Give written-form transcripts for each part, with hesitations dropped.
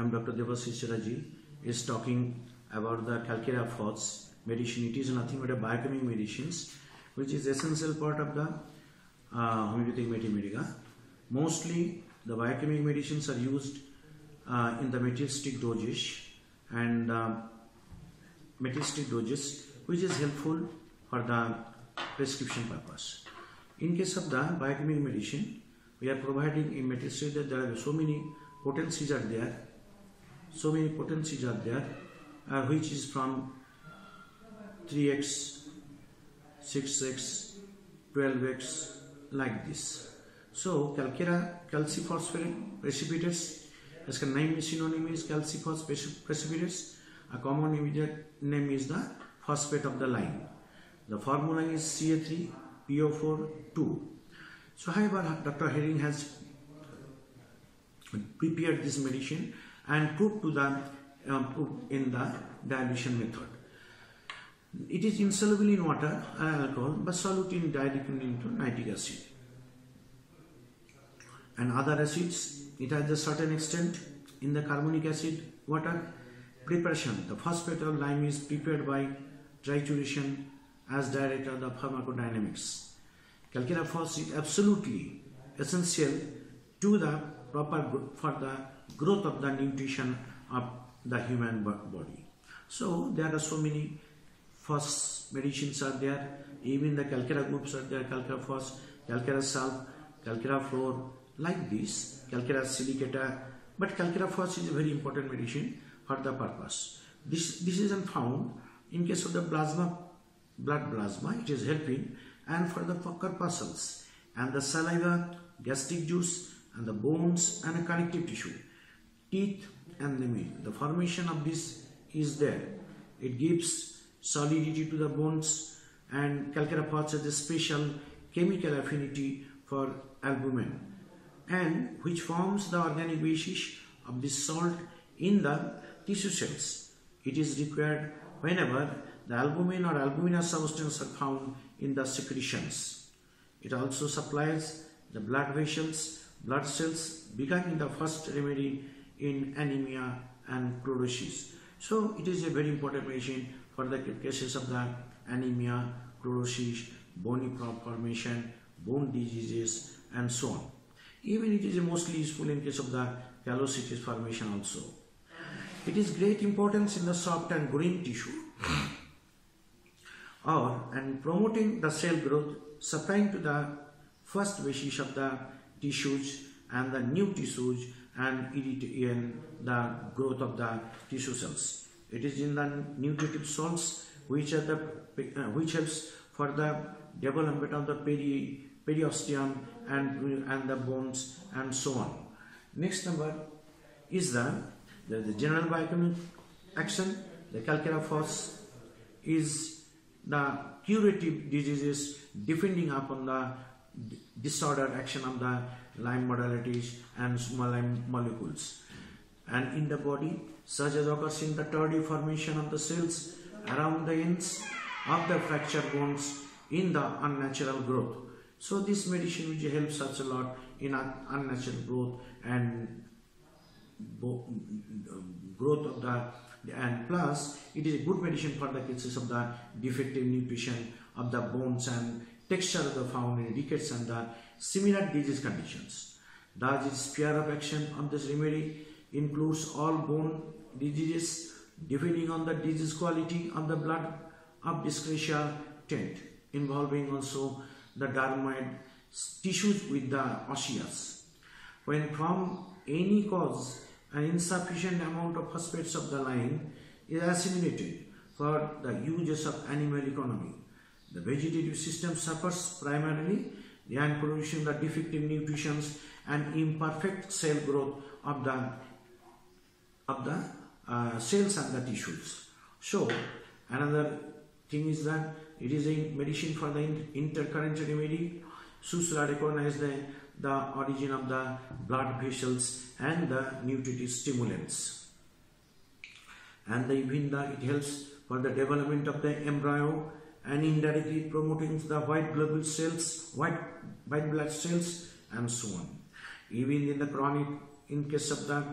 am Dr. Chatterjee is talking about the Calcarea Phos medicine. It is nothing but a biochemical medicines which is essential part of the homeopathic medica. Mostly the biochemical medicines are used in the metallistic dosage and metallistic dosage which is helpful for the prescription purpose. In case of the biochemical medicine, we are providing in metallistic that there are so many potencies are there, which is from 3x, 6x, 12x like this. So Calcarea calciphosphate precipitates, इसका name synonym is calciphos precipitates. A common name is the phosphate of the lime. The formula is Ca3PO4 2. So however, Dr. Herring has prepared this medicine and put to the in the dilution method. It is insoluble in water and alcohol, but solute in directly into nitric acid and other acids. It has a certain extent in the carbonic acid water preparation. The phosphate of lime is prepared by trituration as director of the pharmacodynamics. Calcarea Phos is absolutely essential to the for the growth of the nutrition of the human body. So there are so many Phos medicines are there. Even the Calcarea groups are there. Calcarea Phos, Calcarea Sulf, Calcarea Fluor, like this. Calcarea Silicata. But Calcarea Phos is a very important medicine for the purpose. This is found in case of the blood plasma. It is helping, and for the corpuscles and the saliva, gastric juice, and the bones and a connective tissue, teeth and the meat. The formation of this is there. It gives solidity to the bones, and Calcarea Phos has a special chemical affinity for albumin, and which forms the organic basis of this salt in the tissue cells. It is required whenever the albumin or albuminous substance are found in the secretions. It also supplies the blood vessels, blood cells, becoming the first remedy in anemia and chlorosis. So it is a very important medicine for the cases of the anemia, chlorosis, bony formation, bone diseases, and so on. Even it is mostly useful in case of the callosities formation also. It is great importance in the soft and growing tissue and promoting the cell growth, supplying to the first basis of the tissues and the new tissues and in the growth of the tissue cells. It is in the nutritive salts which helps for the development of the periosteum and the bones and so on. Next number is the general biochemical action. The Calcarea Phos is the curative diseases depending upon the disorder action of the lime modalities and small lime molecules, and in the body, such as occurs in the tardy formation of the cells around the ends of the fractured bones in the unnatural growth. So this medicine which helps us a lot in unnatural growth and growth of the, and plus it is a good medicine for the cases of the defective nutrition of the bones and texture of the found in rickets and the similar disease conditions. The sphere of action of this remedy includes all bone diseases depending on the disease quality of the blood of dyscrasia tint, involving also the dermoid tissues with the osseous. When from any cause an insufficient amount of phosphates of the lime is assimilated for the uses of animal economy, the vegetative system suffers primarily and producing the defective nutrition and imperfect cell growth of the cells and the tissues. So another thing is that it is a medicine for the intercurrent remedy. Susra recognize the origin of the blood vessels and the nutritive stimulants, and it helps for the development of the embryo and indirectly promoting the white globule cells, white blood cells, and so on. Even in the chronic, in case of the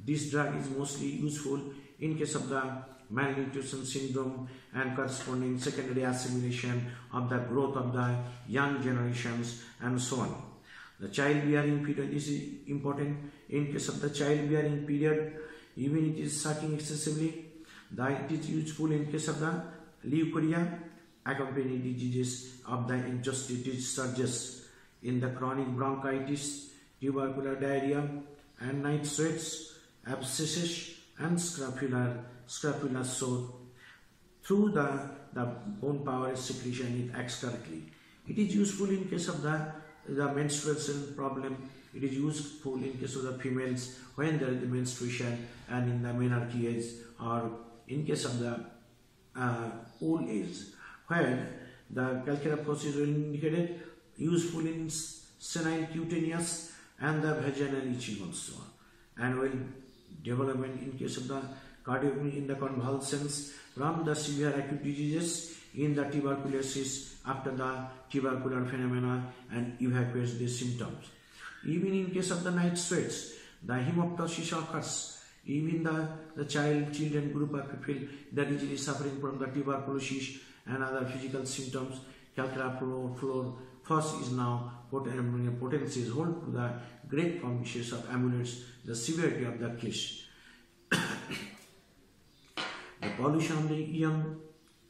This drug is mostly useful in case of the malnutrition syndrome and corresponding secondary assimilation of the growth of the young generations and so on. The childbearing period, this is important. In case of the childbearing period, even it is sucking excessively, it is useful in case of the leukorrhea, accompanying diseases of the interstitial surges, in the chronic bronchitis, tubercular diarrhea, and night sweats, abscesses, and scapular sore. Through the bone power secretion, it acts correctly. It is useful in case of the menstruation problem. It is useful in case of the females when there is the menstruation, and in the menarche age, or in case of the old age, where the Calcarea Phos is well indicated, useful in senile cutaneous and the vaginal itching also, and will development in case of the cardiomyopathy in the convulsions from the severe acute diseases in the tuberculosis after the tubercular phenomena and evacuates the symptoms. Even in case of the night sweats, the hemoptysis occurs. Even the children group of people that is easily suffering from the tuberculosis and other physical symptoms, Calcarea Phos is now potencies hold to the great promises of amulets the severity of the case. The pollution of the young,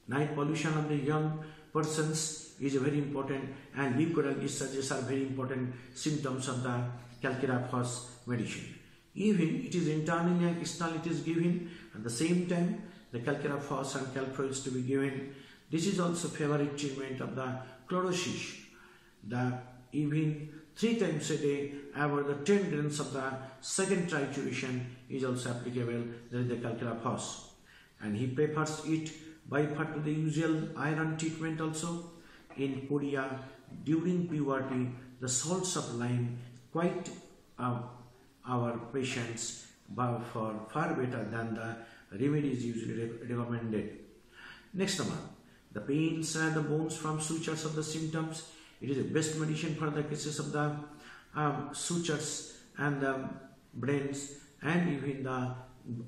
night pollution of the young persons is very important, and leukoral discharges are very important symptoms of the Calcarea Phos medicine. Even it is internally and externally it is given at the same time, the Calcarea Phos and calproids to be given. This is also favorite treatment of the chlorosis. The even 3 times a day, about the 10 grains of the second trituration is also applicable. There is the Calcarea Phos, and he prefers it by far to the usual iron treatment also. In chorea, during puberty, the salts of lime quite our patients for far better than the remedies usually recommended. Next one, the pains and the bones from sutures of the symptoms. It is the best medicine for the cases of the sutures and the brains and even the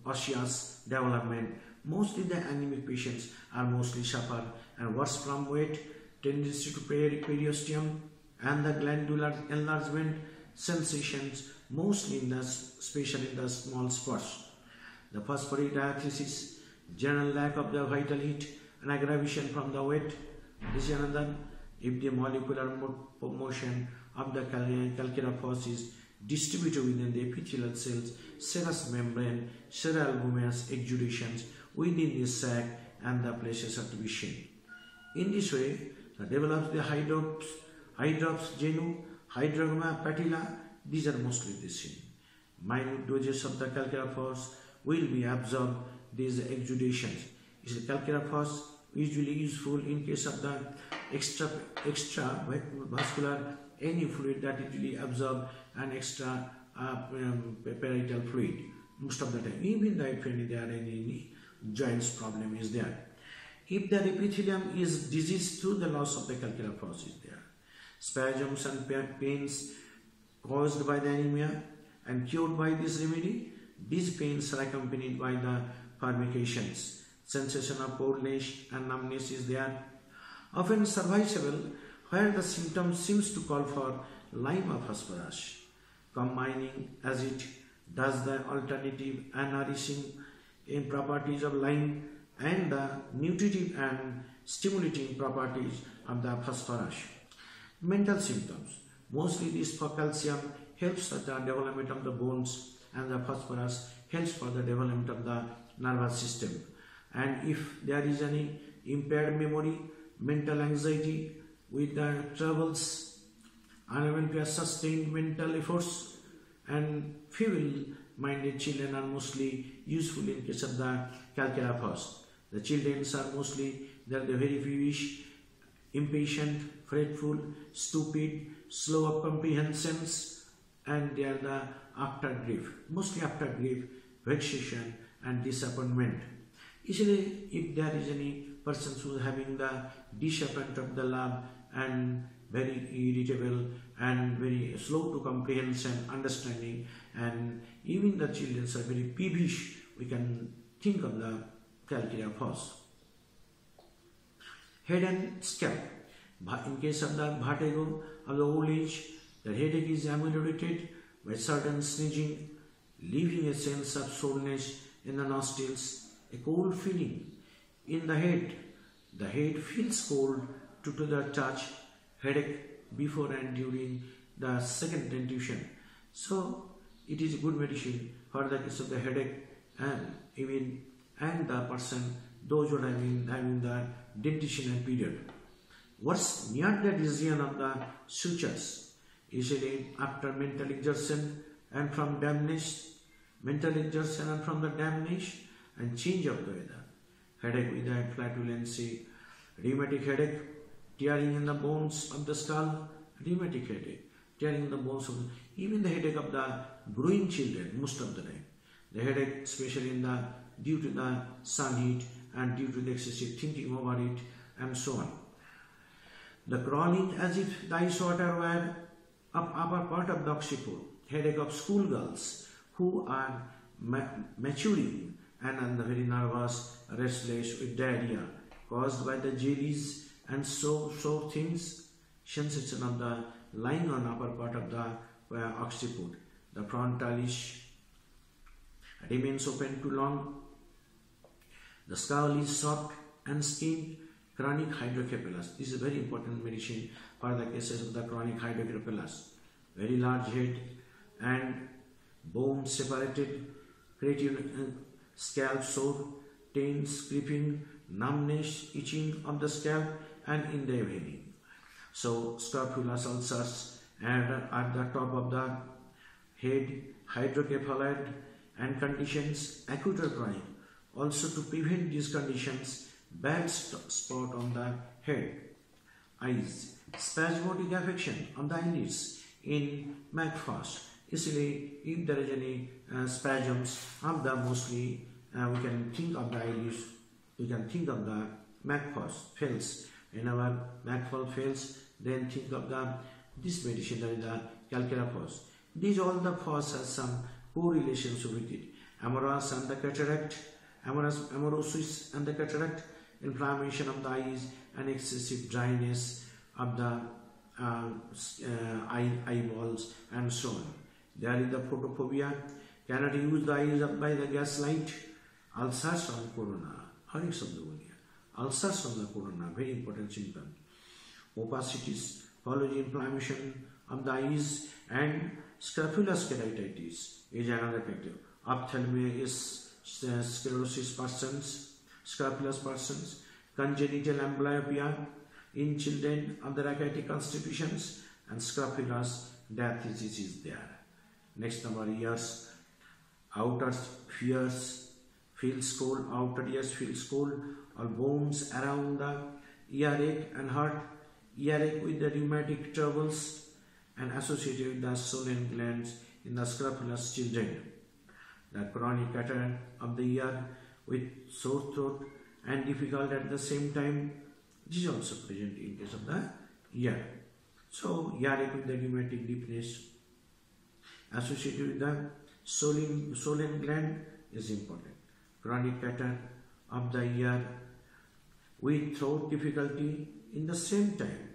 osseous development. Mostly the anemic patients are mostly suffer and worse from weight, tendency to periosteum, and the glandular enlargement sensations, mostly in the, especially in the small spots. The phosphoric diathesis, general lack of the vital heat, and aggravation from the weight. This is another. If the molecular motion of the Calcarea Phos is distributed within the epithelial cells, serous membrane, seralbuminous exudations within the sac, and the places are to be seen. In this way, the develops the hydrops genu, hydrogma patella. These are mostly the same. Minute doses of the Calcarea Phos will be absorbed these exudations. Is the Calcarea Phos usually useful in case of the extra vascular any fluid that is usually absorbed and extra parietal fluid most of the time. Even if there are any joints problem is there. If the epithelium is diseased through the loss of the Calcarea Phos is there. Spasms and pains caused by the anemia and cured by this remedy. These pains are accompanied by the fumigations. Sensation of coldness and numbness is there. Often serviceable where the symptom seems to call for lime or phosphorus. Combining as it does the alternative and nourishing in properties of lime and the nutritive and stimulating properties of the phosphorus. Mental symptoms. Mostly this for calcium helps the development of the bones, and the phosphorus helps for the development of the nervous system. And if there is any impaired memory, mental anxiety with the troubles, unable to sustain mental efforts, and feeble-minded children are mostly useful in case of the Calcarea Phos. The children are mostly they are very peevish, impatient, fretful, stupid, slow of comprehensions, and they are the after grief, mostly after grief, vexation and disappointment. Usually, if there is any person who is having the disappointment of the love and very irritable and very slow to comprehension, understanding, and even the children are very peevish, we can think of the Calcarea Phos. Head and scalp. In case of the vertigo of the old age, the headache is ameliorated by certain sneezing, leaving a sense of soreness in the nostrils, a cold feeling in the head. The head feels cold due to the touch, headache before and during the second intuition. So it is good medicine for the case of the headache and even the person, those who are having the dentition period. What's near the region of the sutures, usually after mental exertion and from dampness, mental exertion and from the dampness and change of the weather. Headache with the flatulency, rheumatic headache, tearing in the bones of the skull, rheumatic headache, tearing in the bones of even the headache of the growing children most of the time. The headache, especially due to the sun heat and due to the excessive thinking over it and so on. The crawling as if the ice water were up upper part of the occiput, headache of schoolgirls who are maturing and are very nervous, restless with diarrhea caused by the jellies and so things, sensation of the lying on upper part of the occiput. The frontalis remains open too long. The skull is soft and skinned. Chronic hydrocephalus. This is a very important medicine for the cases of the chronic hydrocephalus. Very large head and bone separated, creating scalp sore, pains, creeping, numbness, itching of the scalp and in the evening. So scrofulous ulcers and at the top of the head, hydrocephalus and conditions, acute or chronic. Also to prevent these conditions, bad spot on the head. Eyes, spasmodic affection on the eyelids in McPhos. Easily, if there is any spasms of the mostly, we can think of the eyelids, we can think of the McPhos fails. Whenever McPhos fails, then think of this medicine, that is the Calcarea Phos. These all the Phos has some correlations with it. Amorous and the cataract, amaurosis and the cataract, inflammation of the eyes and excessive dryness of the eyeballs and so on. There is the photophobia, cannot use the eyes up by the gaslight, ulcers on corona, ulcers on the corona, very important symptom. Opacities, follows inflammation of the eyes and scrofulous keratitis is another factor. Ophthalmia is sclerosis persons, scrofulous persons, congenital amblyopia in children of the rachitic constitutions and scrofulous death is there. Next number ears, outer ears feels cold, outer ears feels cold, or bones around the earache and heart, earache with the rheumatic troubles and associated with the swollen glands in the scrofulous children. The chronic pattern of the ear with sore throat and difficult at the same time, this is also present in case of the ear. So, earache with the rheumatic deepness associated with the swollen gland is important. Chronic pattern of the ear with throat difficulty in the same time.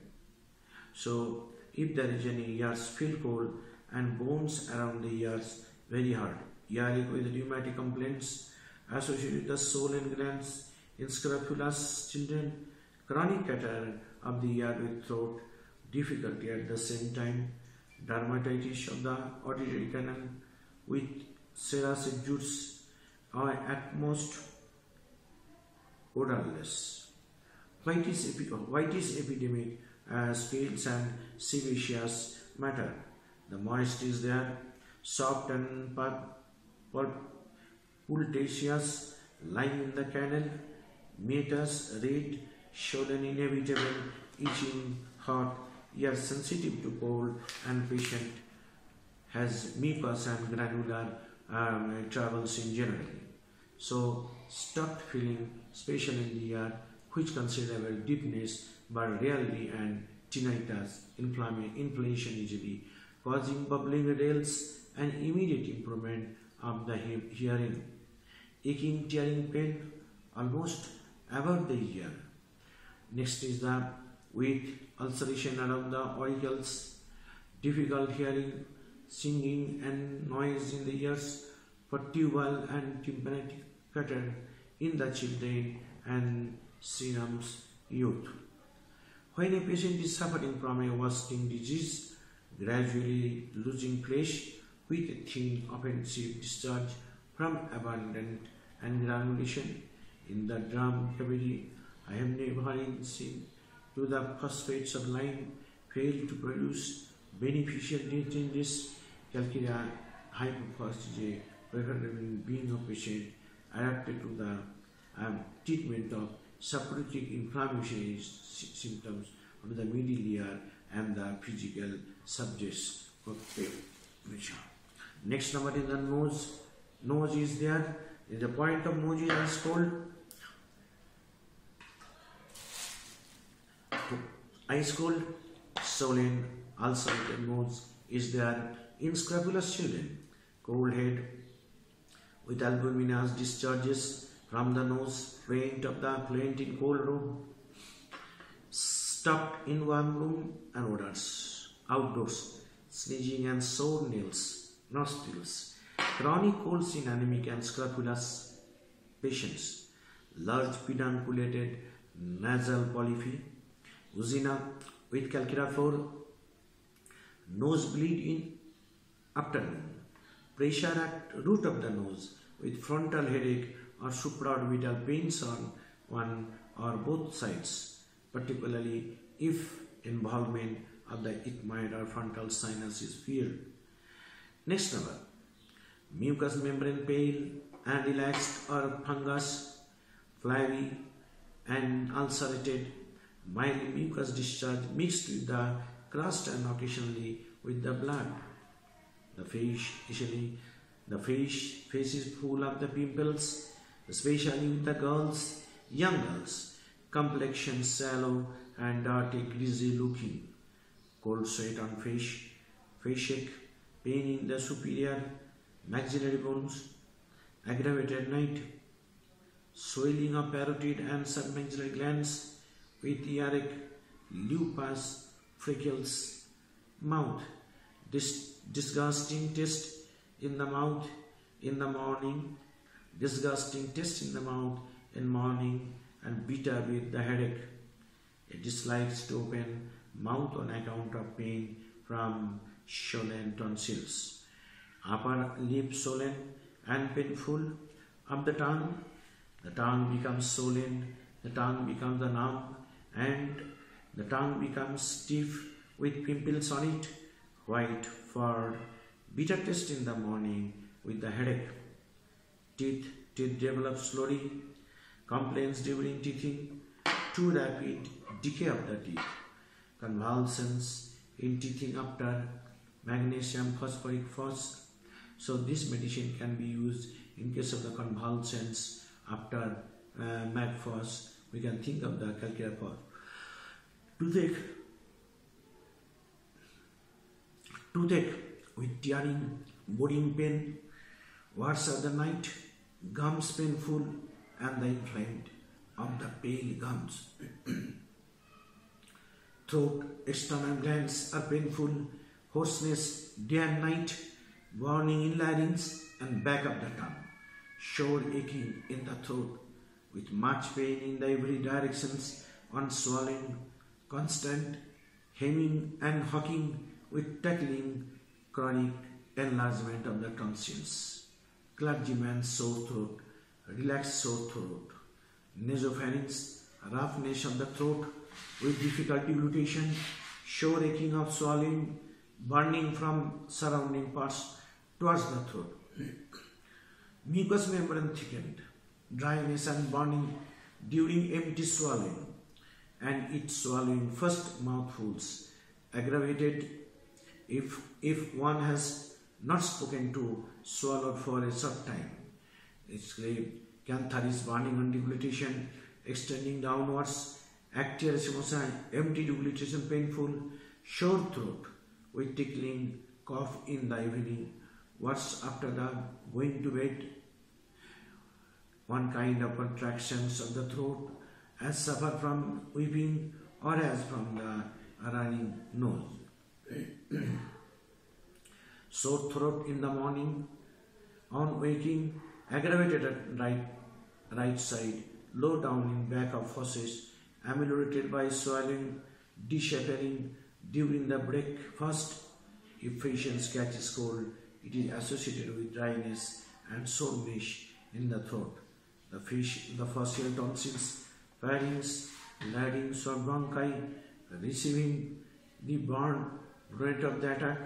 So, if there is any ears feel cold and bones around the ears very hard, earache with rheumatic complaints associated with the swollen glands in scrofulous children, chronic pattern of the ear with throat difficulty at the same time, dermatitis of the auditory canal with serous exudes or at most odorless. Whitish epidemic, scales and sebaceous matter. The moist is there, soft and pultaceous, lying in the canal, meatus, red, swollen, inevitable, itching, hot, ear sensitive to cold, and patient has mucus and granular troubles in general. So, stuffed feeling, especially in the ear, which considerable deepness but rarely, and tinnitus, inflammation easily, causing bubbling rails an immediate improvement of the hearing. Aching, tearing pain almost about the ear. Next is the with ulceration around the auricles, difficult hearing, singing and noise in the ears, vertebral and tympanic pattern in the children and serums youth. When a patient is suffering from a wasting disease, gradually losing flesh with a thin offensive discharge from abundant and granulation in the drum cavity, I have never seen to the phosphates of lime fail to produce beneficial nutrients. Calcarea Phos is a preferred being of patient adapted to the treatment of subacute inflammatory symptoms of the middle ear and the physical subjects of pressure. Next number is the nose. Nose is there. The point of nose is called ice cold, swollen, ulcerated nose is there in scrofulous children. Cold head with albuminous discharges from the nose, faint of the fluent in cold room, stuffed in warm room and odors, outdoors, sneezing and sore nails, nostrils, chronic colds in anemic and scrofulous patients, large pedunculated nasal polypi, Uzina with Calcarea Phos, nosebleed in afternoon, pressure at root of the nose with frontal headache or supraorbital pains on one or both sides, particularly if involvement of the ethmoid or frontal sinus is feared. Next number, mucous membrane pale and relaxed or fungus, flabby and ulcerated, mildly mucous discharge mixed with the crust and occasionally with the blood. The face is full of the pimples, especially with the girls, young girls, complexion sallow and dirty, greasy looking, cold sweat on face shake, pain in the superior maxillary bones, aggravated night, swelling of parotid and submaxillary glands with earache, lupus, freckles, mouth, disgusting taste in the mouth in the morning, disgusting taste in the mouth in morning and bitter with the headache. It dislikes to open mouth on account of pain from swollen tonsils. Upper lip swollen and painful of the tongue becomes swollen, the tongue becomes numb and the tongue becomes stiff with pimples on it, white, furred, bitter taste in the morning with the headache. Teeth develop slowly, complaints during teething, too rapid decay of the teeth, convulsions in teething after magnesium phosphoric phos. So this medicine can be used in case of the convulsions after mag phos. We can think of the Calcarea Phos. Toothache with tearing, boring pain, worse of the night, gums painful and the inflamed of the pale gums. Throat, external glands are painful, hoarseness day and night, burning in larynx and back of the tongue, sore aching in the throat, with much pain in the every directions, on swallowing, constant hemming and hawking with tackling, chronic enlargement of the tonsils, clergyman's sore throat, relaxed sore throat, nasopharynx, roughness of the throat with difficult deglutition, sore aching of swallowing, burning from surrounding parts towards the throat, mucous membrane thickened, dryness and burning during empty swallowing, and its swallowing first mouthfuls, aggravated if one has not spoken to swallow for a short time. It's cancer is burning on deglutition, extending downwards, actia racemosa, empty deglutition painful, sore throat with tickling, cough in the evening, What's after the going to bed? One kind of contractions of the throat as suffer from weeping or as from the running nose. Sore throat in the morning, on waking, aggravated at right side, low down in back of fauces, ameliorated by swallowing, disappearing during the breakfast. If patient catches cold, it is associated with dryness and soreness in the throat. The facial tonsils, pharynx, larynx or bronchi receiving the burn rate of the attack.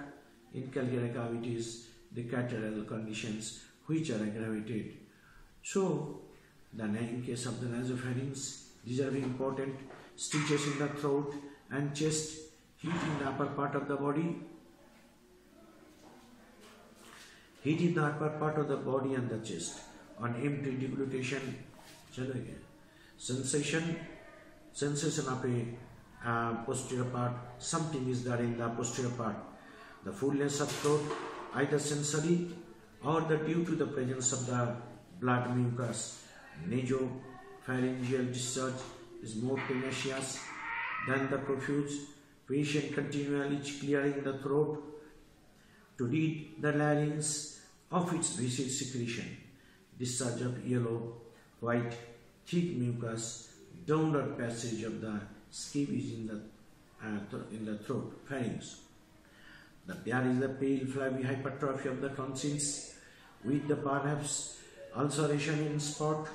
In calcarea cavities, the catarrhal conditions which are aggravated. So, in case of the nasopharynx, these are very important. Stitches in the throat and chest, heat in the upper part of the body. Heat in the upper part of the body and the chest. On empty deglutition, sensation of a posterior part, something is there in the posterior part. The fullness of throat, either sensory or due to the presence of the blood mucus. Nasopharyngeal discharge is more tenacious than the profuse. Patient continually clearing the throat to rid the larynx of its viscid secretion. Discharge of yellow, white, thick mucus, downward passage of the scabies in the throat, pharynx. There is the pale flabby hypertrophy of the tonsils with the perhaps ulceration in spot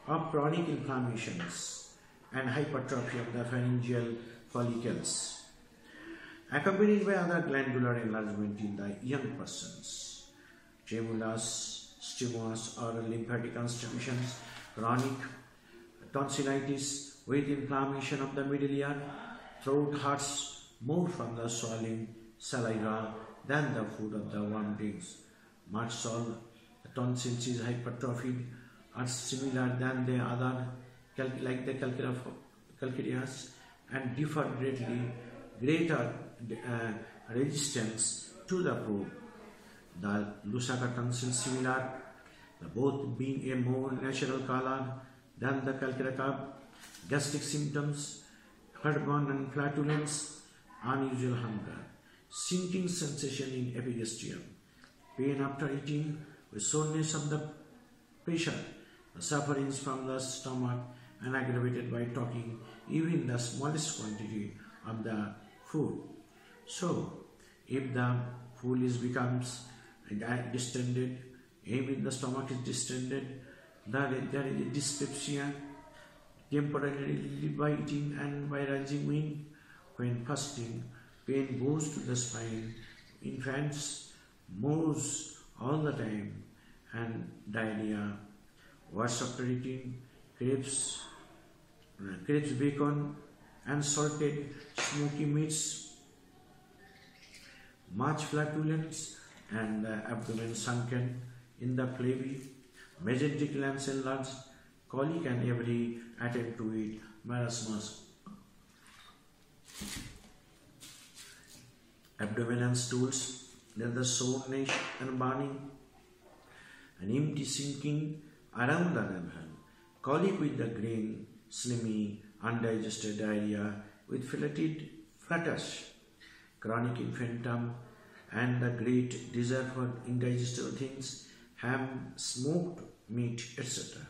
of chronic inflammations and hypertrophy of the pharyngeal follicles, accompanied by other glandular enlargement in the young persons. Tremulous, stimulus or lymphatic constitutions, chronic tonsillitis with inflammation of the middle ear, throat hurts more from the swallowing saliva than the food of the warm drinks. Much so, the tonsils is hypertrophied are similar than the other, like the calcareas, and differ greater resistance to the probe. The Lusaka tonsil similar, both being a more natural color than the calcarea. Gastric symptoms, heartburn and flatulence, unusual hunger, sinking sensation in epigastrium, pain after eating with soreness of the pressure, sufferings from the stomach and aggravated by talking even the smallest quantity of the food. So, if the food becomes distended, if the stomach is distended, there is a dyspepsia, temporarily by eating and by rising wind. When fasting, pain goes to the spine. Infants moves all the time, and diarrhea. Worse after eating crepes, bacon, and salted smoky meats. Much flatulence and the abdomen sunken in the flabby, mesenteric glands enlarged, colic and every attempt to eat, marasmus. Abdomen and stools, then the soreness and burning, an empty sinking around the navel, colic with the green, slimy, undigested diarrhea with flutters, chronic infantum, and the great desire for indigestible things, ham, smoked meat, etc.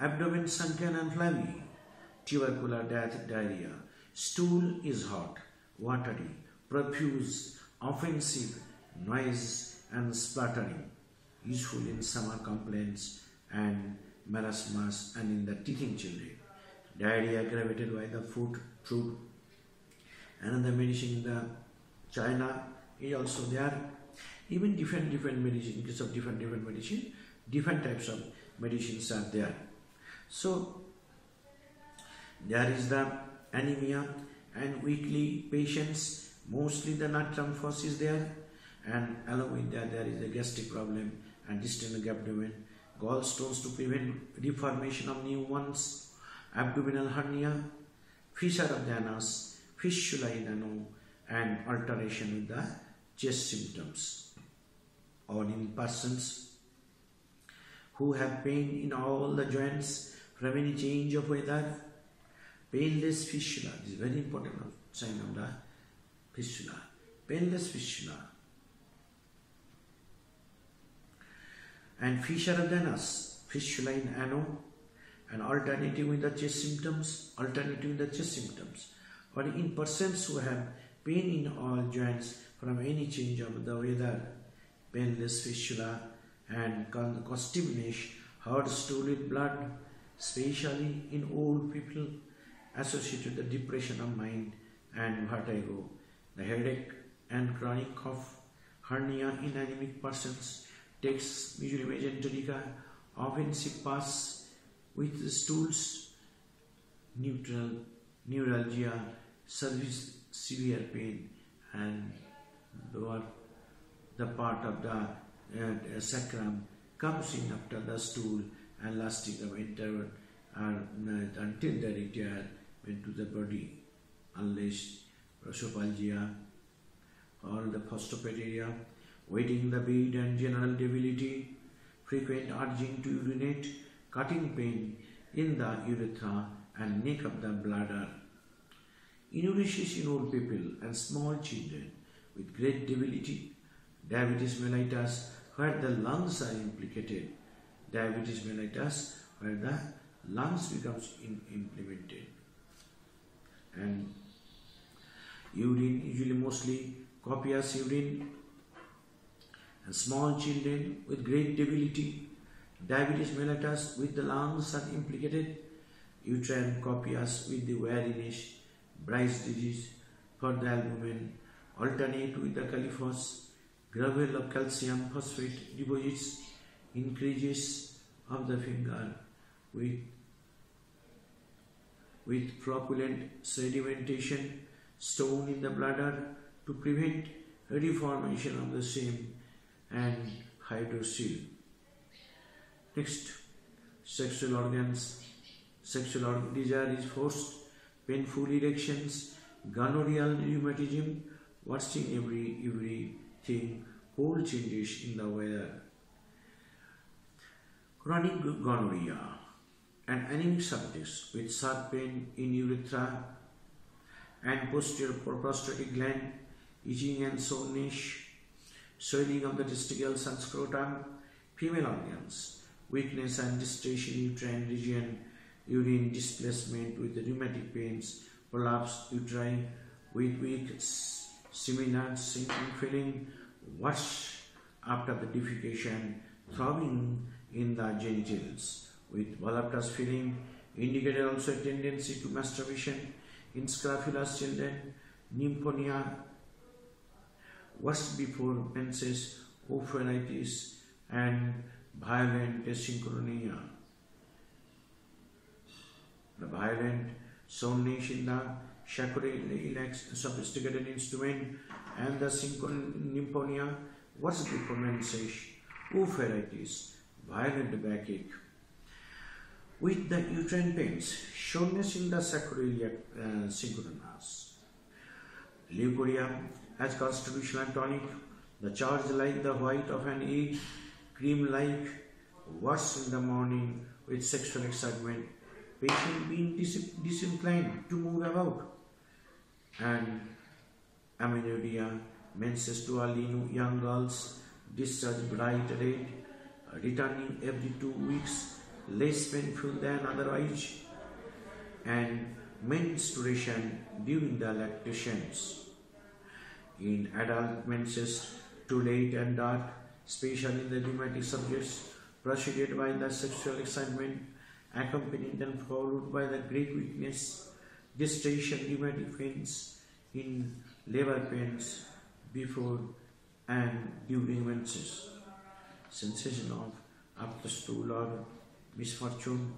Abdomen sunken and flabby, tubercular diarrhea, stool is hot, watery, profuse, offensive, noise and spluttering, useful in summer complaints and marasmus and in the teething children. Diarrhea aggravated by the food. Another medicine in the China is also there. Even different medicine, in case of different medicine, different types of medicines are there. So there is the anemia and weakly patients, mostly the natrum phos is there, and along with that there is a gastric problem and distended abdomen, gallstones to prevent deformation of new ones, abdominal hernia, fissure of the anus, fistula in the nose, and alteration with the chest symptoms. or in persons who have pain in all the joints from any change of weather. Painless fistula, this is very important sign of the fistula. Painless fistula. And fissure of the anus, fistula in ano, and alternative with the chest symptoms, or in persons who have pain in all joints from any change of the weather, painless fistula, and constipation, hard stool with blood, especially in old people, associated with the depression of mind and vertigo, the headache and chronic cough, hernia in anemic persons, takes usually mesenterica, often sick pass with stools, neuralgia, severe pain, and the part of the sacrum comes in after the stool and lasting of interval until they retire into the body, unless prosopalgia or the phosphateria, wetting the bed and general debility, frequent urging to urinate, cutting pain in the urethra and neck of the bladder. Enuresis in old people and small children with great debility, diabetes mellitus where the lungs are implicated, diabetes mellitus where the lungs becomes implemented, and urine, usually mostly copious urine, and small children with great debility, diabetes mellitus with the lungs are implicated, uterine copious with the weariness, Brice disease for the albumin, alternate with the califos, gravel of calcium phosphate deposits, increases of the finger with flocculent sedimentation, stone in the bladder to prevent reformation of the same, and hydrocele. Next, sexual organs. Sexual desire is forced, painful erections, gonorrheal rheumatism, worsening everything, cold changes in the weather. Chronic gonorrhea and anemic subjects with sharp pain in urethra and posterior prostatic gland, itching and soreness, swelling of the testicles and scrotum, female organs, weakness and distress in uterine region, urine displacement with rheumatic pains, prolapse uteri with weak similar sinking feeling, wash after the defecation, throbbing in the genitals with voluptuous feeling, indicated also a tendency to masturbation in scrofulous children, pneumonia, worst before menses, ophthalitis, and violent synchronia. The violent soreness in the sacroiliac sophisticated instrument, and the pneumonia, worst before menses, ophthalitis, violent backache. With the uterine pains, soreness in the sacroiliac synchronous. Leucorrhea as constitutional tonic, the charge like the white of an egg, cream-like, worse in the morning with sexual excitement, patient being disinclined to move about, and amenorrhea, menses to early young girls, discharge bright red, returning every 2 weeks, less painful than otherwise, and menstruation during the lactations. In adult menses, too late and dark, especially in the rheumatic subjects, preceded by the sexual excitement, accompanied and followed by the great weakness, distress and rheumatic pains, in labor pains before and during menses. Sensation of after stool or misfortune,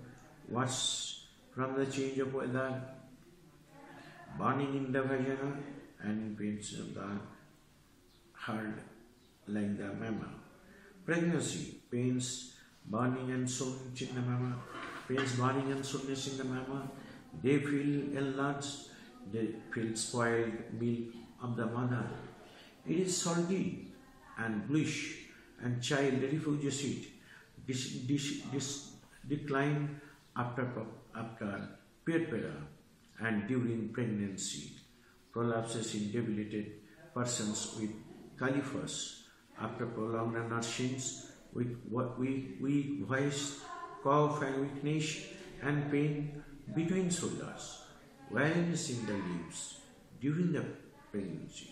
worse from the change of weather, burning in the vagina, and pains of the heart like the mamma. Pregnancy, pains, burning and soreness in the mamma, pains, burning and soreness in the mamma. They feel enlarged, they feel spoiled milk of the mother. It is salty and bluish and child refugee decline after puerpera and during pregnancy, prolapses in debilitated persons with Calcarea Phos after prolonged nursing with weak voice, cough and weakness and pain between shoulders, weakness in the limbs during the pregnancy.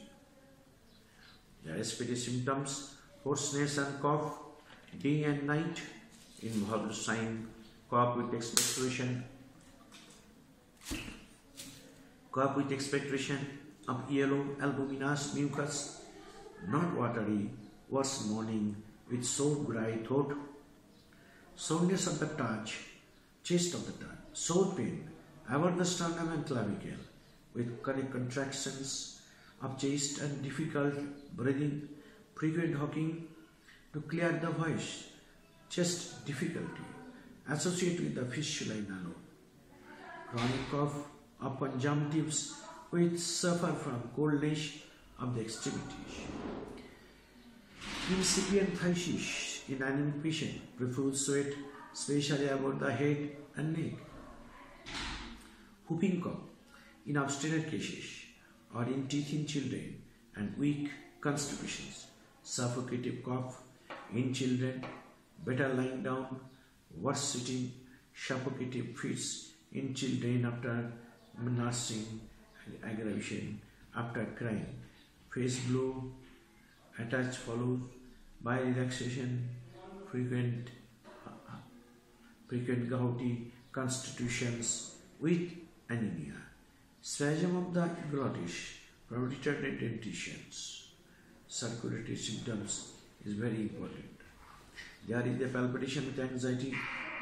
The respiratory symptoms, hoarseness and cough, day and night, involved sign, cough with expectoration of yellow albuminous mucus, not watery, worse morning with sore dry throat, soreness of the touch, chest of the touch, sore pain about the sternum and clavicle with chronic contractions of chest and difficult breathing, frequent hawking to clear the voice, chest difficulty associated with the fistula in the lung, chronic cough of conjunctives which suffer from coldness of the extremities, incipient phthisis in anemic patient, profuse sweat, especially about the head and neck, whooping cough in obstinate cases or in teething children and weak constipations, suffocative cough in children, better lying down, worse sitting, suffocative fits in children after nursing and aggravation after crying, face blow, attached followed by relaxation, frequent gouty constitutions with anemia, spasm of the glottis, proliferated dentitions, circulatory symptoms is very important. There is the palpitation with anxiety,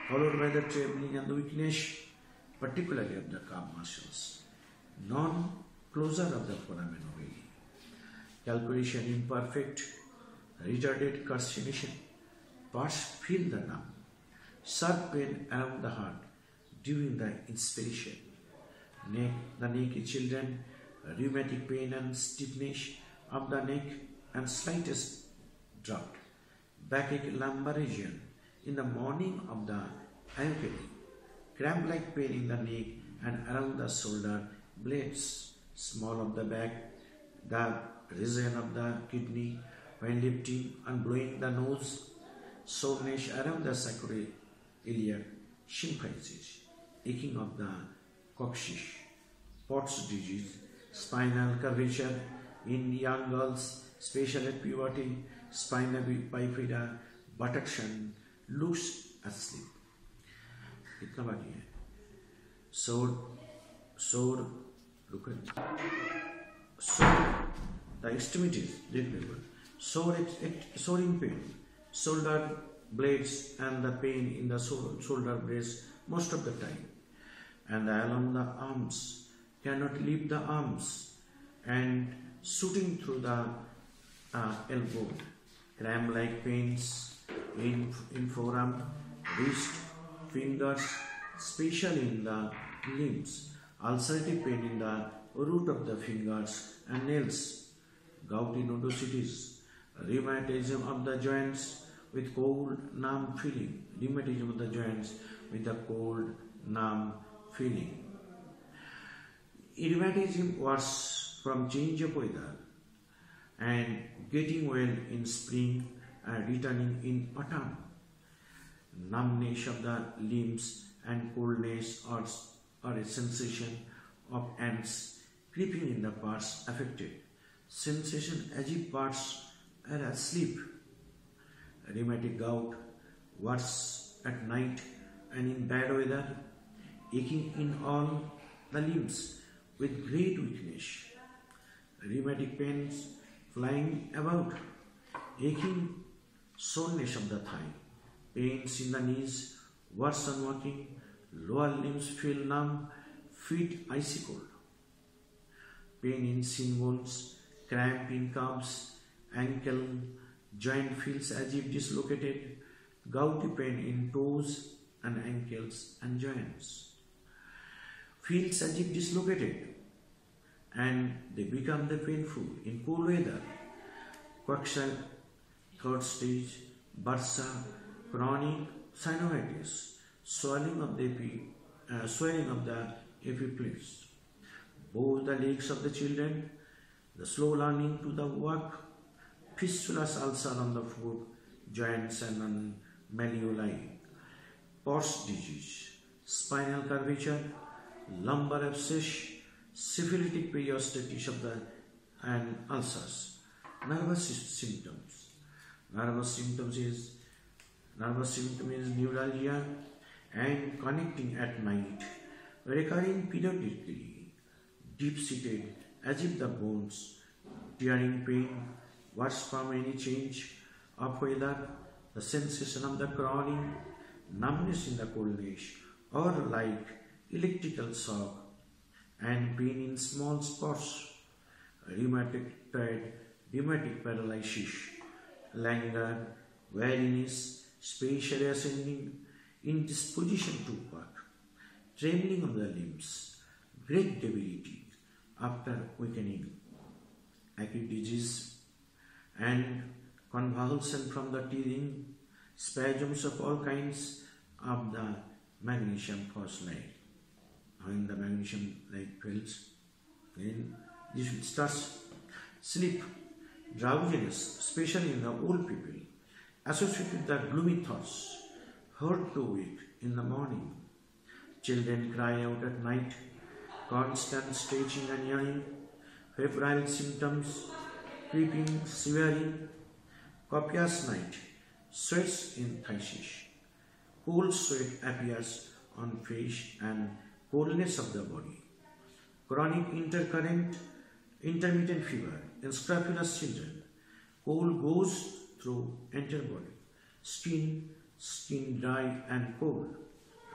followed by the trembling and the weakness, particularly of the calf muscles, non-closure of the foramen ovale, calculation imperfect, retarded calcination, parts feel the numb, sharp pain around the heart during the inspiration, the neck in children, rheumatic pain and stiffness of the neck and slightest draught, backache lumbar region in the morning of the ankle, cramp-like pain in the neck and around the shoulder blades, small of the back, the region of the kidney when lifting and blowing the nose, soreness around the sacroiliac symphysis, aching of the coccyx, Pott's disease, spinal curvature in young girls, especially at puberty, spina bifida, buttocks looks asleep. इतना बाकी है. Sore, look at the extremities, sore in pain, shoulder blades and the pain in the shoulder blades most of the time, and along the arms, cannot lift the arms and shooting through the elbow, cramp-like pains in forearm, wrist, fingers, especially in the limbs, ulcerative pain in the root of the fingers and nails, gouty nodosities, rheumatism of the joints with cold, numb feeling, rheumatism of the joints with the cold, numb feeling. Rheumatism was from change of weather and getting well in spring and returning in autumn. Numbness of the limbs and coldness or a sensation of ants creeping in the parts affected. Sensation as if parts are asleep. Rheumatic gout, worse at night and in bad weather, aching in all the limbs with great weakness. Rheumatic pains flying about, aching, soreness of the thigh, pains in the knees, worse on walking, lower limbs feel numb, feet icy cold. Pain in shin bones, cramp in calves, ankle, joint feels as if dislocated, gouty pain in toes and ankles and joints. Feels as if dislocated and they become the painful in cool weather. Third stage, bursa, chronic synovitis, swelling of the epiplex. Both the legs of the children, the slow learning to the walk, fistulous ulcer on the foot, joints and on malleoli, Pott's disease, spinal curvature, lumbar abscess, syphilitic periostitis of the and ulcers. Nervous symptoms. Nervous symptom is neuralgia and connecting at night, recurring periodically, deep-seated as if the bones, tearing pain, worse from any change of weather, the sensation of the crawling, numbness in the coldness, or like electrical shock, and pain in small spots, rheumatic paralysis, languor, weariness, spatially ascending, indisposition to work, trembling of the limbs, great debility after weakening, acute disease, and convulsion from the teething, spasms of all kinds of the magnesium phosphate. When the magnesium fails, then this starts sleep, drowsiness, especially in the old people, associated with the gloomy thoughts, hurt to wake in the morning. Children cry out at night, constant stretching and yawning, febrile symptoms, creeping, shivering, copious night, sweats in thighs, cold sweat appears on face and coldness of the body, chronic intermittent fever in scrofulous children, cold goes through entire body, skin dry and cold,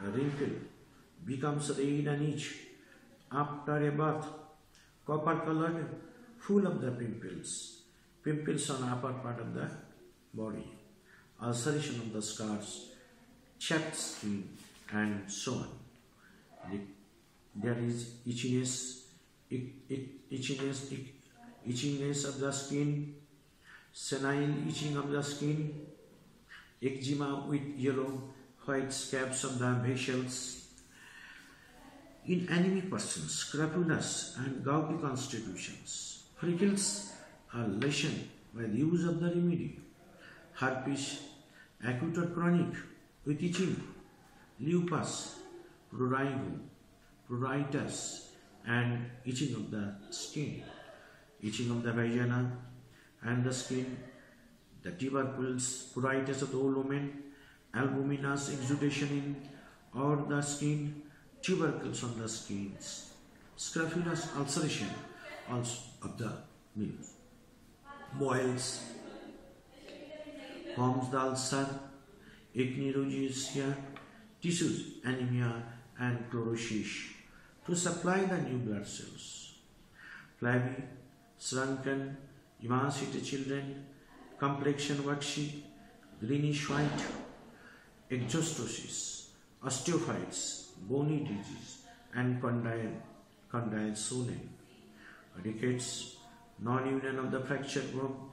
a wrinkle becomes red and itch after a bath, copper colored, full of the pimples on upper part of the body, ulceration of the scars, chapped skin, and so on. There is itchiness of the skin, senile itching of the skin, eczema with yellow, white scabs of the vessels. In anemic persons, scrofulous and gouty constitutions, freckles are lessened by the use of the remedy. Herpes, acute or chronic, with itching, lupus, prurigo, pruritus, and itching of the skin, itching of the vagina and the skin, the tubercules, pruritus of the old woman, albuminous exudation in or the skin, tubercles on the skins, scrofulous ulceration also of the milk, boils, forms the ulcer, echinogenesia, tissues, anemia, and chlorosis to supply the new blood cells. Flabby, shrunken, emaciated children, complexion waxy, greenish white, exostosis, osteophytes, bony disease, and condyle swelling. Rickets, non-union of the fractured bone,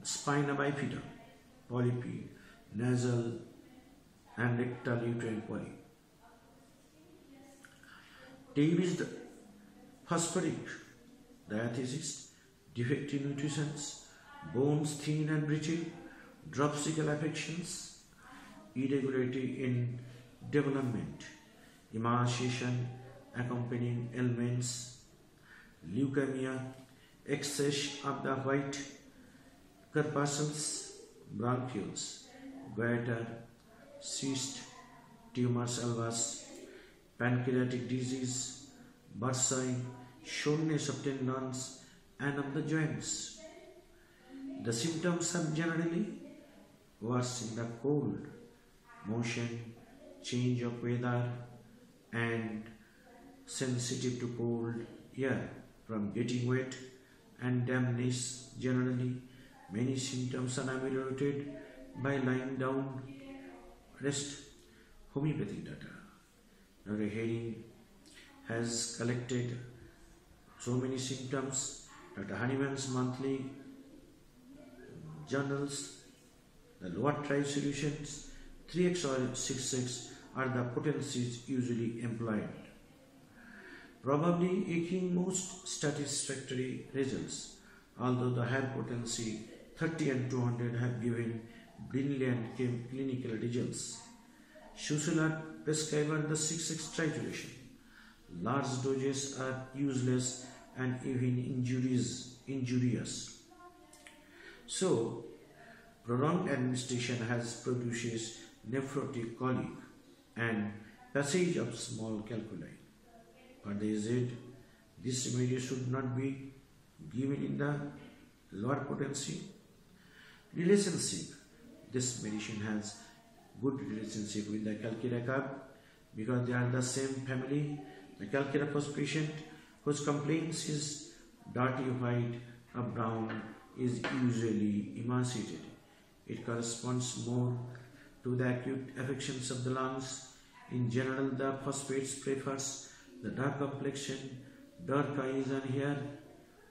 spina bifida, polypi, nasal and rectal uterine polyp. Davis phosphoric diathesis, defective nutrition, bones thin and brittle, dropsical affections, irregularity in development, emaciation accompanying ailments, leukemia, excess of the white corpuscles, bronchioles, goiter, cyst, tumors alvus, pancreatic disease, bursae, soreness of tendons and of the joints. The symptoms are generally worse in the cold, motion, change of weather, and sensitive to cold air from getting wet, and dampness. Generally, many symptoms are ameliorated by lying down, rest. Homeopathic data. Dr. Herring has collected so many symptoms. Dr. Honeyman's monthly journals, the lower trial solutions 3x or 6x are the potencies usually employed, probably yielding most satisfactory results, although the higher potency 30 and 200 have given brilliant clinical results. Schussler prescribed the 6x titration. Large doses are useless and even injurious. So, prolonged administration has produces nephrotic colic and passage of small calculi. For the aged, this remedy should not be given in the lower potency. Relationship. This medicine has good relationship with the Calcarea carb because they are the same family. The Calcarea Phos patient whose complaints is dirty white or brown is usually emaciated. It corresponds more to the acute affections of the lungs. In general, the phosphates prefers the dark complexion, dark eyes and hair,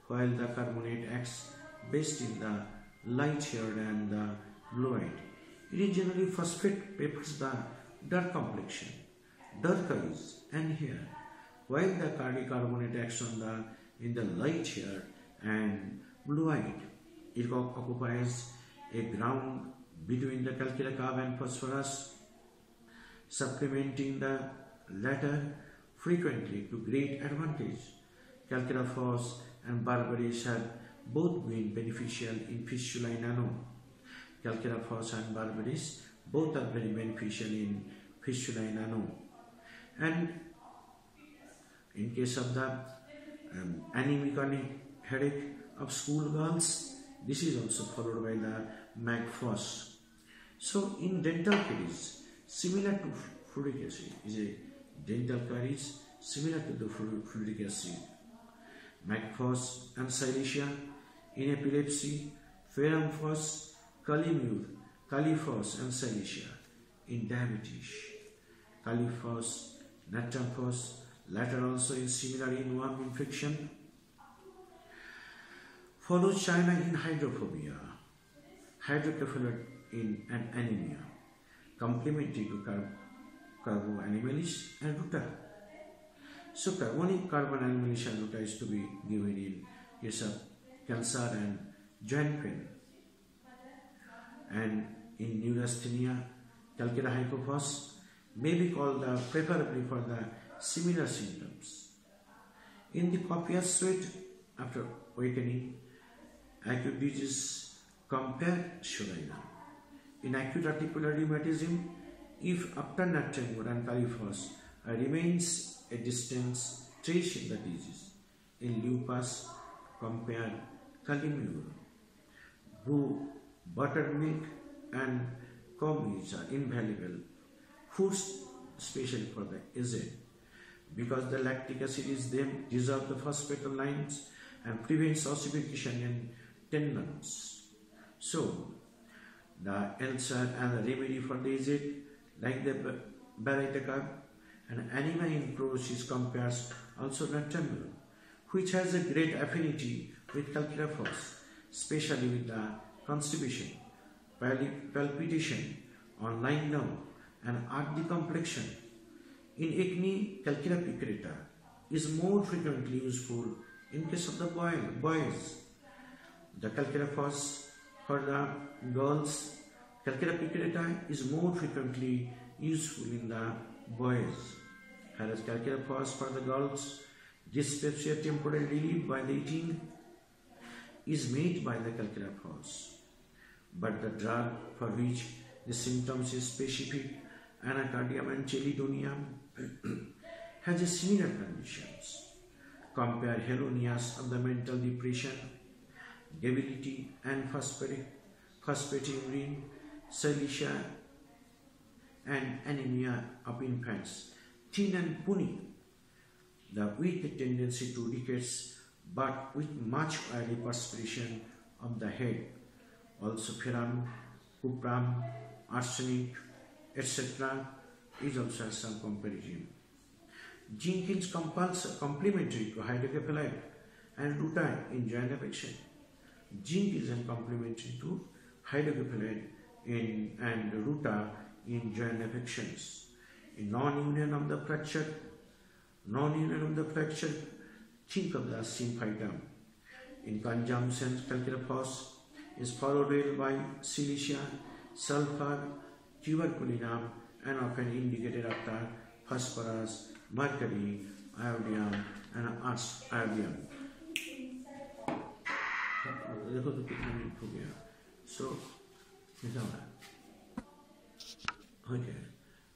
while the carbonate acts best in the light haired and the blue-eyed. It is generally phosphate prefers the dark complexion, dark eyes and hair, while the carbonate acts in the light hair and blue-eyed. It occupies a ground between the Calcarea carb and phosphorus, supplementing the latter frequently to great advantage. Calcarea Phos and barbaris have both been beneficial in fistulae nano. Calcarea Phos and barbaris both are very beneficial in fistulae nano. And in case of the anemic headache of school girls, this is also followed by the MAC Phos. So in dental caries, similar to fluoric acid, is a dental caries similar to the fluoric acid. MAC Phos and silicea in epilepsy, ferrum phos, calimure, califos and silicea in diabetes, califos, natrum phos, latter also is similar in worm infection. Follows China in hydrophobia, hydrocephalus in an anemia, complementary to carbo animalis and ruta. So carbonic carbon animalis and ruta is to be given in case of cancer and joint pain. And in neurasthenia, Calcarea hypophos may be called preferably for the similar symptoms. In the copious sweat after awakening, acute disease, compare Shurina. In acute articular rheumatism, if after natrimor and califos remains a distance, trace in the disease. In lupus, compare calimure. Buttermilk and commies are invaluable foods, especially for the aged, because the lactic acid is them dissolve the phosphatal lines and prevents ossification in tendons. So, the ulcer and the remedy for the aged, like the Barita and anemia in process compares also natrimor, which has a great affinity with Calcarea Phos, especially with the constipation, palpitation on lying down, and ugly complexion. In acne, Calcarea picrata is more frequently useful in case of the boys. The Calcarea Phos for the girls, Calcarea picrata is more frequently useful in the boys, whereas Calcarea Phos for the girls, dyspepsia temporary relief by the eating is made by the Calcarea Phos, but the drug for which the symptoms is specific, anacardium and chelidonium, has a similar conditions. Compare helonias of the mental depression, debility and phosphatemurine, silicea and anemia of infants, thin and puny, with a tendency to rickets but with much oily perspiration of the head, also ferrum, cuprum, arsenic, etc. is also some comparison. Zinc is complementary to hydrocephalus and ruta in joint affection. Zinc is complementary to hydrocapillate in and ruta in joint affections. In non-union of the fracture, think of the symphytum. In conjunction, Calcarea Phos is followed by silicia, sulfur, tuberculinum, and often indicated after phosphorus, mercury, iodium, and iodium. So, okay,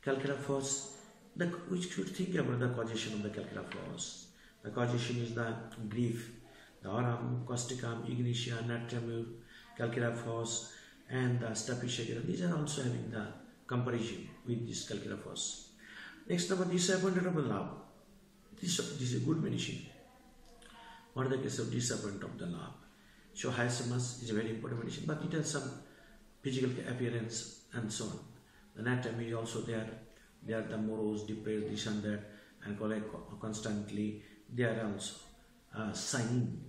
Calcarea Phos. We should think about the causation of the Calcarea Phos. The causation is the grief, the aurum, causticum, ignitia, natramur, Calcarea Phos, and the staphysagira. These are also having the comparison with this Calcarea Phos. Next, number disappointment of the love. This is a good medicine. What is the case of disappointment of the love? So hyacinthus is a very important medicine, but it has some physical appearance and so on. The anatomy is also there. They are the morose, depressed, this and that, and constantly they are also signing.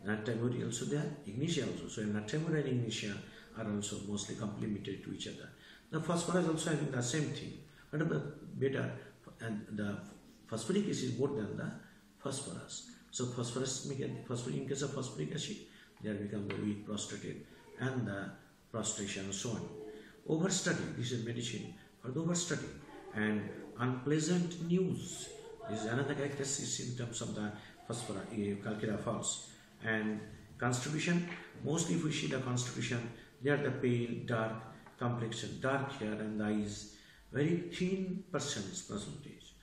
Natramur also there, ignitia also. So natramur and ignitia are also mostly complementary to each other. The phosphorus also having the same thing, but the better, and the phosphoric acid is more than the phosphorus. So phosphorus, in case of phosphoric acid, they are become the weak, prostrated, and the prostration and so on. Overstudy, this is medicine for the overstudy. And unpleasant news, this is another characteristic symptoms of the Calcarea Phos. And constipation, mostly if we see the constipation, they are the pale, dark complexion, dark hair and the eyes, very thin percentage.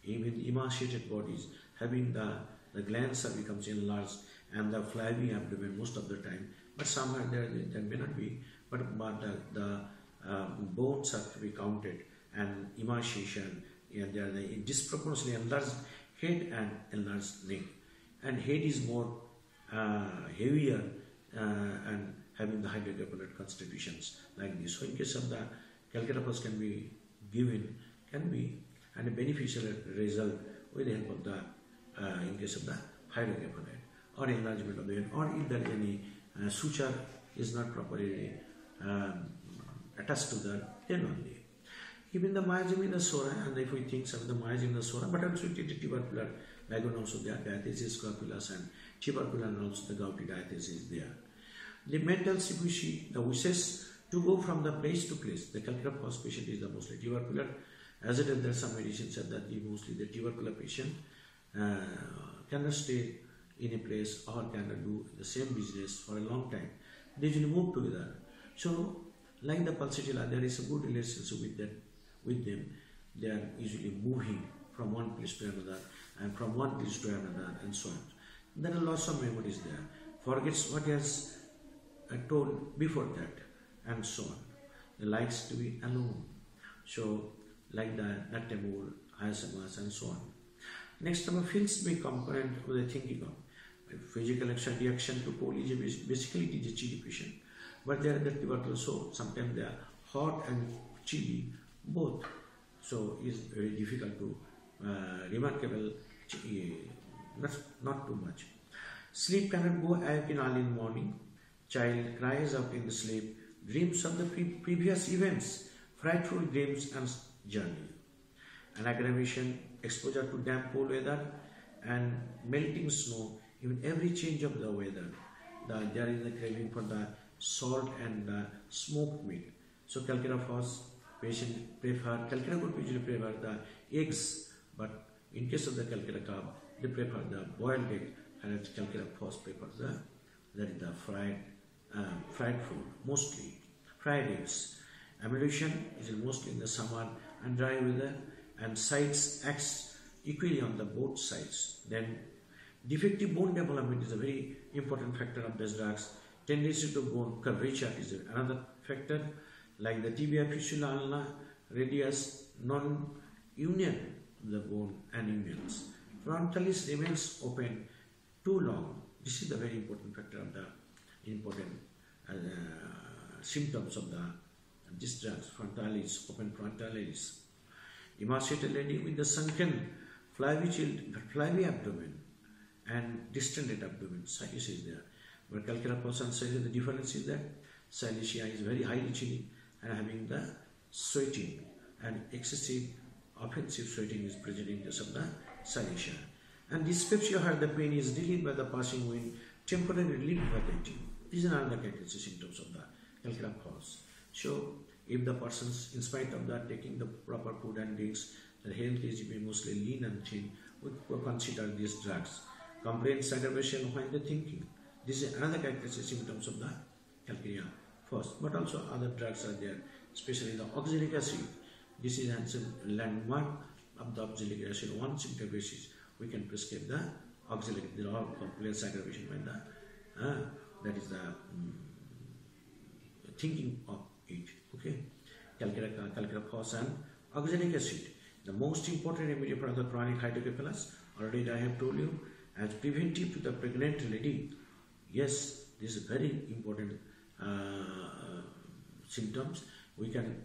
Even emaciated bodies having the glands are becomes enlarged and the flabby abdomen most of the time, but somewhere there may not be, but the bones have to be counted, and emaciation, and there are the disproportionately enlarged head and enlarged neck, and head is more heavier and having the hydrocapillate constitutions like this. So in case of the Calcarea Phos can be and a beneficial result with the help of the in case of the hydrocapillate or enlargement of the head, or if there is any suture is not properly attached to that, then only. Even the miasm in the sora, and if we think of the miasm in the sora, but also it is tubercular background also there, diathesis, scrofulous, and tubercular, and also the gouty diathesis is there. The mental, if we see the wishes to go from the place to place, the Calcarea Phos patient is the mostly tubercular. As it is, there are some medicines said that mostly the tubercular patient cannot stay in a place or cannot do the same business for a long time. They usually move together. So, like the pulsatilla, there is a good relationship with them. They are usually moving from one place to another and from one place to another and so on. There are lots of memories there. Forgets what he has told before that and so on. They likes to be alone. So, like the natramur, hyacinthus and so on. Next number, feels to be component of the thinking of physical reaction to cold is basically it is a chilly patient. But there are the tubercular, so sometimes they are hot and chilly both. So it's very difficult to remarkable, not too much. Sleep cannot go out in early morning. Child cries out in the sleep, dreams of the previous events, frightful dreams and journey. An aggravation, exposure to damp cold weather and melting snow, even every change of the weather, there is a craving for the salt and the smoked meat. So Calcarea Phos patient Calcarea good usually prefer the eggs, but in case of the Calcarea carb, they prefer the boiled egg, and Calcarea Phos prefers the fried food, mostly fried eggs. Amylation is mostly in the summer and dry weather, and sides acts equally on the both sides. Then defective bone development is a very important factor of these drugs. Tendency to bone curvature is another factor, like the tibia, fistula, ulna, radius, non-union of the bone and unions. Frontalis remains open too long. This is the very important factor of the important symptoms of these drugs. Frontalis, open frontalis. Emaciated lady with the sunken flabby abdomen and distended abdomen, size is there. But Calcarea Phos and size, the difference is that Silicea is very highly chilly and having the sweating, and excessive offensive sweating is present in case of the Silicea. And dyspepsia, where the pain is relieved by the passing wind, temporarily relieved by the eating. These are another characteristic symptoms of the Calcarea Phos. So, if the persons, in spite of that, taking the proper food and drinks, their health is mostly lean and thin, we consider these drugs. Complaints aggravation when the thinking. This is another characteristic symptoms of the Calcarea Phos. But also other drugs are there, especially the oxalic acid. This is a landmark of the oxalic acid. On symptom basis, we can prescribe the oxalic. They are all complaints aggravation when the that is the thinking of it. Okay, Calcarea Phos and oxalic acid. The most important remedy for the chronic hydrocephalus, already I have told you, as preventive to the pregnant lady. Yes, this is very important symptoms. We can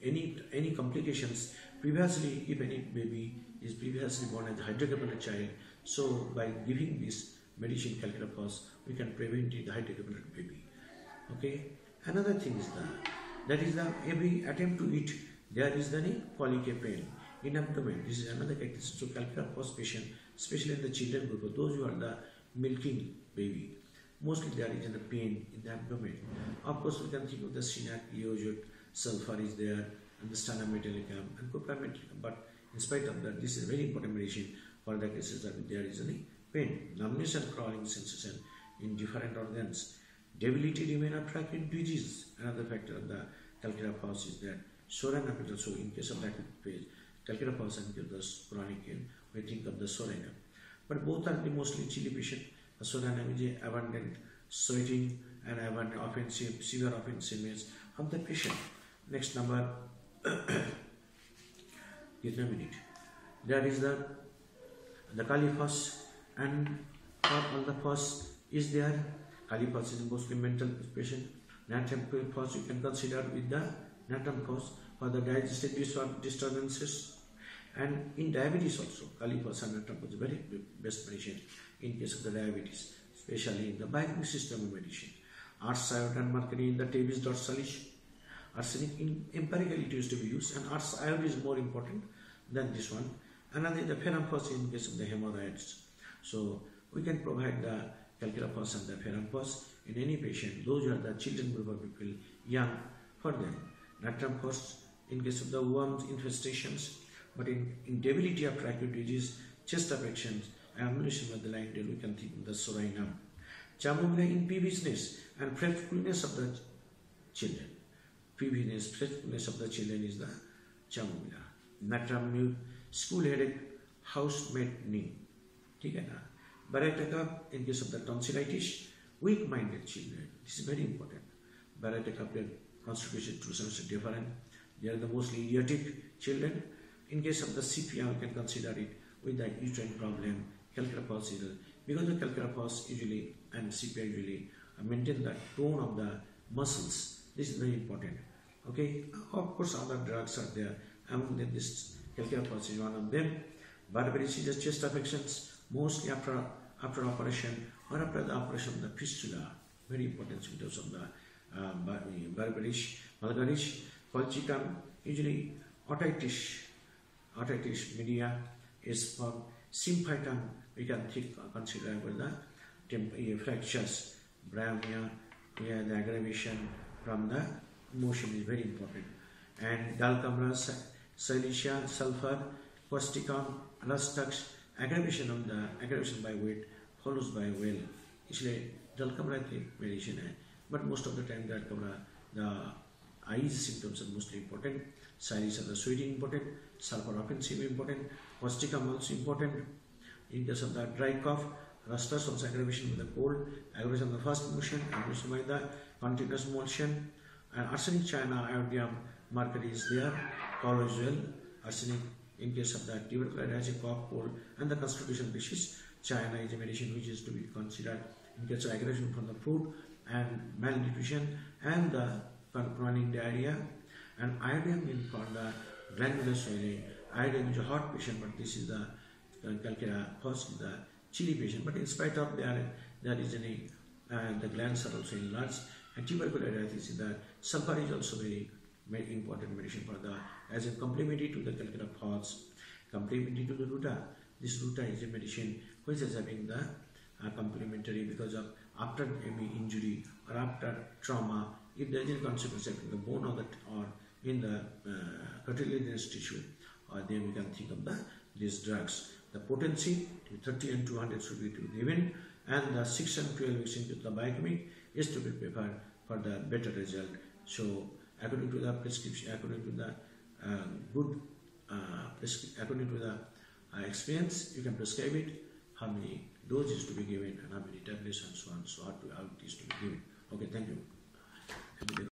any complications previously, if any baby is previously born as a hydrocephalus child, so by giving this medicine Calcarea Phos, we can prevent the hydrocephalus baby. Okay. Another thing is that is the every attempt to eat, there is the colic pain in abdomen. This is another characteristic. So Calcarea Phos patient, especially in the children group, those who are the milking baby, mostly there is a pain in the abdomen. Of course, we can think of the Sinac, Eojut, sulfur is there, and the Stana metallicum and Copra metallicum. But in spite of that, this is a very important medicine for the cases that there is any pain, numbness and crawling sensation in different organs. Debility remain after acute disease. Another factor of the Calcarea Phos is that sore and acute. So in case of the acute phase, Calcarea Phos and the chronic pain, we think of the sore. But both are the mostly chilly patient. The sore is abundant sweating and abundant offensive, severe offensiveness of the patient. Next number, give me a minute. There is the Kali Phos, and all the Phos is there. Kali Phos is mostly mental patient. Natrium Phos you can consider with the natrium Phos for the digestive disturbances. And in diabetes also, Kali Phos and natrium Phos is very best medicine in case of the diabetes, especially in the biochemical system of medicine. Ars iodide and mercury in the tabes dorsalis. Arsenic empirically it used to be used, and ars iodide is more important than this one. Another is the ferrum Phos in case of the hemorrhoids. So we can provide the Calcarea Phos and the ferrum Phos in any patient. Those are the children group of people, young, for them. Natrium Phos in case of the worms infestations, but in debility after acute disease, chest affections, ambulation of the line, we can think of the sorinum. Chamomilla in peevishness and fretfulness of the children. Peevishness, fretfulness of the children is the chamomilla. Natrium, school headache, housemaid knee. Okay, Barateca in case of the tonsillitis, weak-minded children. This is very important. Barateca constitution to some extent different. They are the mostly idiotic children. In case of the CPR, we can consider it with the uterine problem. Calcarea Phos is because the Calcarea Phos usually and CPR usually maintain the tone of the muscles. This is very important. Okay, of course, other drugs are there. Among them, this Calcarea Phos is one of them. Beriberi is chest affections, mostly after operation or after the operation of the fistula. Very important symptoms of the Beriberi, Malgarish, colchicum, usually otitis media is from symphytum. We can consider with the fractures, brahmia, the aggravation from the motion is very important. And Calcarea, Silicea, sulfur, causticum, rustux, aggravation by weight follows by well. इसलिए Calcarea की medicine है, but most of the time the eyes symptoms are mostly important. Silicea the sweating important, sulfur offensive important, causticum also important. In case of the dry cough, rustux also aggravation with the cold, aggravation of the first motion, aggravation by the continuous motion, and arsenic, china, iodium, mercury is there, cough as well. Arsenic in case of the tuberculosis, cough, cold, and the constitution disease. China is a medicine which is to be considered in case of aggravation from the food and malnutrition and the chronic diarrhea. And iodium in for the glandular swelling. Iodium is a hot patient, but this is the Calcarea Phos, the chilly patient. But in spite of there is any and the glands are also enlarged. And tuberculosis is the sulfur is also very important medicine for the, as a complementary to the Calcarea Phos, complementary to the ruta. This ruta is a medicine which is having the complementary, because of after any injury or after trauma, if there is a consequence in the bone or in the cartilaginous tissue, then we can think of these drugs. The potency 30 and 200 should be given, and the 6 and 12 weeks into the biochemic is to be prepared for the better result. So according to the prescription, according to the according to the experience, you can prescribe it, how many doses to be given and how many tablets and so on, so how it is to be given. Okay, thank you.